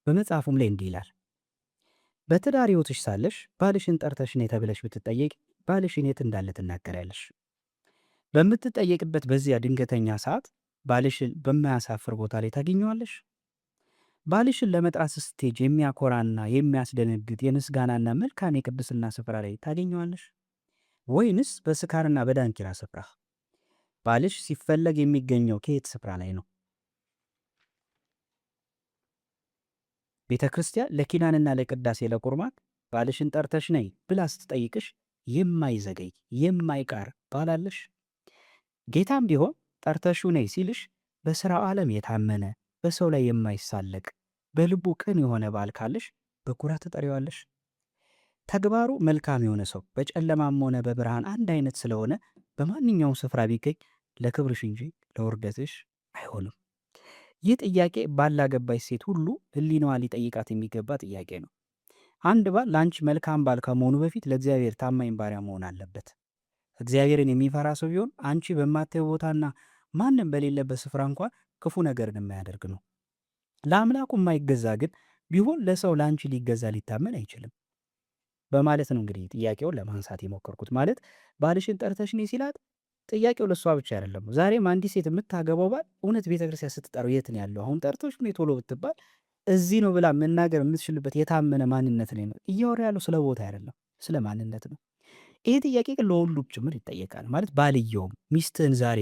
በመጽሐፉም ላይ እንዲህ ይላል፣ በትዳር ሕይወትሽ ሳለሽ ባልሽን ጠርተሽ ነይ ተብለሽ ብትጠየቂ ባልሽን የት እንዳለ ትናገሪያለሽ። በምትጠየቅበት በዚያ ድንገተኛ ሰዓት ባልሽን በማያሳፍር ቦታ ላይ ታገኘዋለሽ? ባልሽን ለመጥራት ስትሄጂ የሚያኮራና የሚያስደነግጥ የምስጋናና መልካም የቅድስና ስፍራ ላይ ታገኘዋለሽ? ወይንስ በስካርና በዳንኪራ ስፍራ? ባልሽ ሲፈለግ የሚገኘው ከየት ስፍራ ላይ ነው? ቤተ ክርስቲያን ለኪዳንና ለቅዳሴ ለቁርባን ባልሽን ጠርተሽ ነይ ብላ ስትጠይቅሽ የማይዘገይ የማይቃር ባል አለሽ? ጌታም ቢሆን ጠርተሹ ነይ ሲልሽ በሥራው ዓለም የታመነ በሰው ላይ የማይሳለቅ በልቡ ቅን የሆነ ባል ካለሽ በኩራት ትጠሪዋለሽ። ተግባሩ መልካም የሆነ ሰው በጨለማም ሆነ በብርሃን አንድ አይነት ስለሆነ በማንኛውም ስፍራ ቢገኝ ለክብርሽ እንጂ ለውርደትሽ አይሆንም። ይህ ጥያቄ ባላገባች ሴት ሁሉ ሕሊናዋ ሊጠይቃት የሚገባ ጥያቄ ነው። አንድ ባል ለአንቺ መልካም ባል ከመሆኑ በፊት ለእግዚአብሔር ታማኝ ባሪያ መሆን አለበት። እግዚአብሔርን የሚፈራ ሰው ቢሆን አንቺ በማታየው ቦታና ማንም በሌለበት ስፍራ እንኳን ክፉ ነገርን የማያደርግ ነው። ለአምላኩ የማይገዛ ግን ቢሆን ለሰው ለአንቺ ሊገዛ ሊታመን አይችልም በማለት ነው እንግዲህ ጥያቄውን ለማንሳት የሞከርኩት። ማለት ባልሽን ጠርተሽ ነይ ሲላት ጥያቄው ለእሷ ብቻ አይደለም። ዛሬም አንዲት ሴት የምታገባው ባል እውነት ቤተክርስቲያን ስትጠራው የት ነው ያለው? አሁን ጠርቶሽ ነይ ቶሎ ብትባል እዚህ ነው ብላ መናገር የምትችልበት የታመነ ማንነት ላይ ነው እያወራ ያለው። ስለ ቦታ አይደለም፣ ስለ ማንነት ነው። ይሄ ጥያቄ ግን ለሁሉም ጭምር ይጠየቃል። ማለት ባልየውም ሚስትህን ዛሬ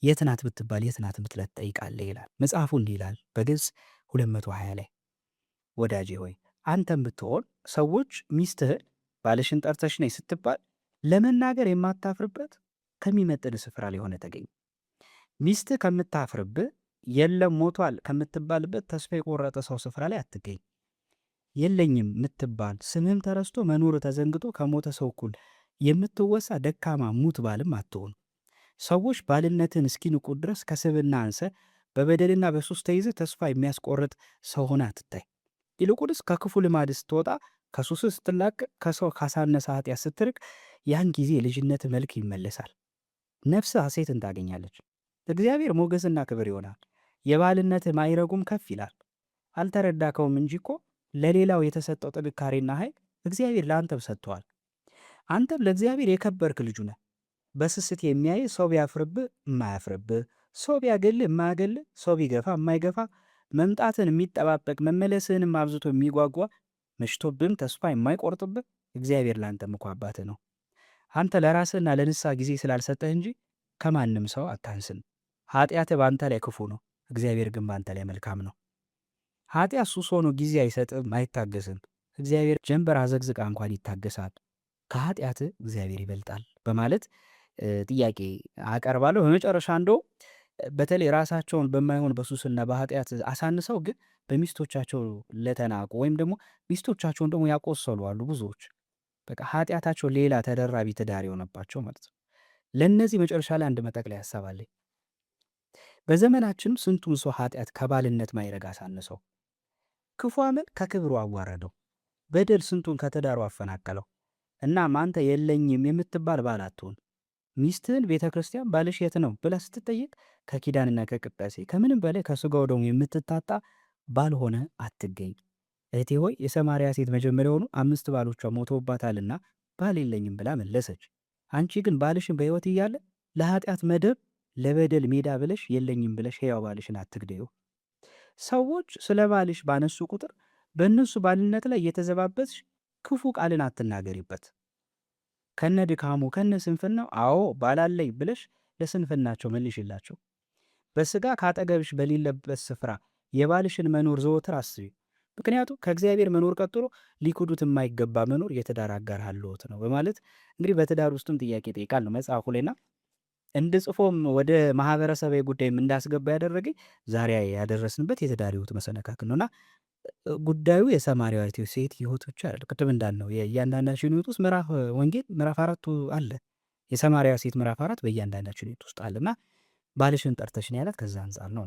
የት ናት ብትባል የት ናት ብትለት ትጠይቃለህ ይላል መጽሐፉ። እንዲህ ይላል በገጽ 220 ላይ ወዳጄ ሆይ አንተም ብትሆን ሰዎች ሚስትህን ባልሽን ጠርተሽ ነይ ስትባል ለመናገር የማታፍርበት ከሚመጥን ስፍራ ላይ ሆነ ተገኝ። ሚስትህ ከምታፍርብህ የለም ሞቷል ከምትባልበት ተስፋ የቆረጠ ሰው ስፍራ ላይ አትገኝ። የለኝም ምትባል ስምህም ተረስቶ መኖር ተዘንግቶ ከሞተ ሰው እኩል የምትወሳ ደካማ ሙት ባልም አትሆኑ። ሰዎች ባልነትን እስኪንቁ ድረስ ከስብና አንሰ በበደልና በሱስ ተይዘህ ተስፋ የሚያስቆርጥ ሰው ሆነ አትታይ። ይልቁንስ ከክፉ ልማድ ስትወጣ ከሱስ ስትላቅ ከሰው ካሳነሰ ኃጢአት ስትርቅ ያን ጊዜ የልጅነት መልክ ይመለሳል። ነፍስህ ሐሴትን ታገኛለች። እግዚአብሔር ሞገስና ክብር ይሆናል። የባልነትህ ማይረጉም ከፍ ይላል። አልተረዳከውም እንጂ እኮ ለሌላው የተሰጠው ጥንካሬና ኃይል እግዚአብሔር ለአንተም ሰጥተዋል። አንተም ለእግዚአብሔር የከበርክ ልጁ ነህ። በስስት የሚያይ ሰው ቢያፍርብህ የማያፍርብህ፣ ሰው ቢያገልህ የማያገልህ፣ ሰው ቢገፋ የማይገፋ፣ መምጣትን የሚጠባበቅ መመለስህንም አብዝቶ የሚጓጓ፣ መሽቶብህም ተስፋ የማይቆርጥብህ እግዚአብሔር ለአንተም እኮ አባትህ ነው። አንተ ለራስህና ለንስሐ ጊዜ ስላልሰጠህ እንጂ ከማንም ሰው አታንስም። ኃጢአትህ በአንተ ላይ ክፉ ነው፣ እግዚአብሔር ግን በአንተ ላይ መልካም ነው። ኃጢአት ሱስ ሆኖ ጊዜ አይሰጥም፣ አይታገስም። እግዚአብሔር ጀንበር አዘግዝቃ እንኳን ይታገሳል። ከኃጢአትህ እግዚአብሔር ይበልጣል በማለት ጥያቄ አቀርባለሁ። በመጨረሻ እንደው በተለይ ራሳቸውን በማይሆን በሱስና በኃጢአት አሳንሰው ግን በሚስቶቻቸው ለተናቁ ወይም ደግሞ ሚስቶቻቸውን ደግሞ ያቆሰሉ አሉ ብዙዎች። በቃ ኃጢአታቸው ሌላ ተደራቢ ትዳር የሆነባቸው ማለት ነው። ለእነዚህ መጨረሻ ላይ አንድ መጠቅለያ ሀሳብ አለኝ። በዘመናችን ስንቱን ሰው ኃጢአት ከባልነት ማይረግ አሳንሰው፣ ክፉ አመል ከክብሩ አዋረደው፣ በደል ስንቱን ከትዳሩ አፈናቀለው። እናም አንተ የለኝም የምትባል ባል አትሆን። ሚስትህን ቤተ ክርስቲያን ባልሽ የት ነው ብላ ስትጠየቅ ከኪዳንና ከቅዳሴ ከምንም በላይ ከሥጋው ደሙ የምትታጣ ባል ሆነ አትገኝ። እህቴ ሆይ የሰማርያ ሴት መጀመሪያውኑ 5 ባሎቿ ሞተውባታልና ባል የለኝም ብላ መለሰች። አንቺ ግን ባልሽን በሕይወት እያለ ለኃጢአት መደብ ለበደል ሜዳ ብለሽ የለኝም ብለሽ ሕያው ባልሽን አትግደዩ። ሰዎች ስለ ባልሽ ባነሱ ቁጥር በእነሱ ባልነት ላይ እየተዘባበትሽ ክፉ ቃልን አትናገሪበት። ከነ ድካሙ ከነ ስንፍናው አዎ ባላለኝ ብለሽ ለስንፍናቸው መልሽላቸው። በሥጋ ካጠገብሽ በሌለበት ስፍራ የባልሽን መኖር ዘወትር አስቢ። ምክንያቱም ከእግዚአብሔር መኖር ቀጥሎ ሊክዱት የማይገባ መኖር የትዳር አጋር ሀልዎት ነው በማለት እንግዲህ በትዳር ውስጥም ጥያቄ ጠይቃል ነው መጽሐፉ ላይና እንድጽፎም ወደ ማህበረሰባዊ ጉዳይም እንዳስገባ ያደረገኝ ዛሬ ያደረስንበት የትዳር ሕይወት መሰነካክል ነውና ጉዳዩ የሰማርያዊት ሴት ሕይወት ብቻ አይደለም። ቅድም እንዳልነው የእያንዳንዳችን ሕይወት ውስጥ ምዕራፍ ወንጌል ምዕራፍ 4 አለ። የሰማርያ ሴት ምዕራፍ 4 በእያንዳንዳችን ሕይወት ውስጥ አለና ባልሽን ጠርተሽ ነው ያላት ከዛ አንጻር ነው።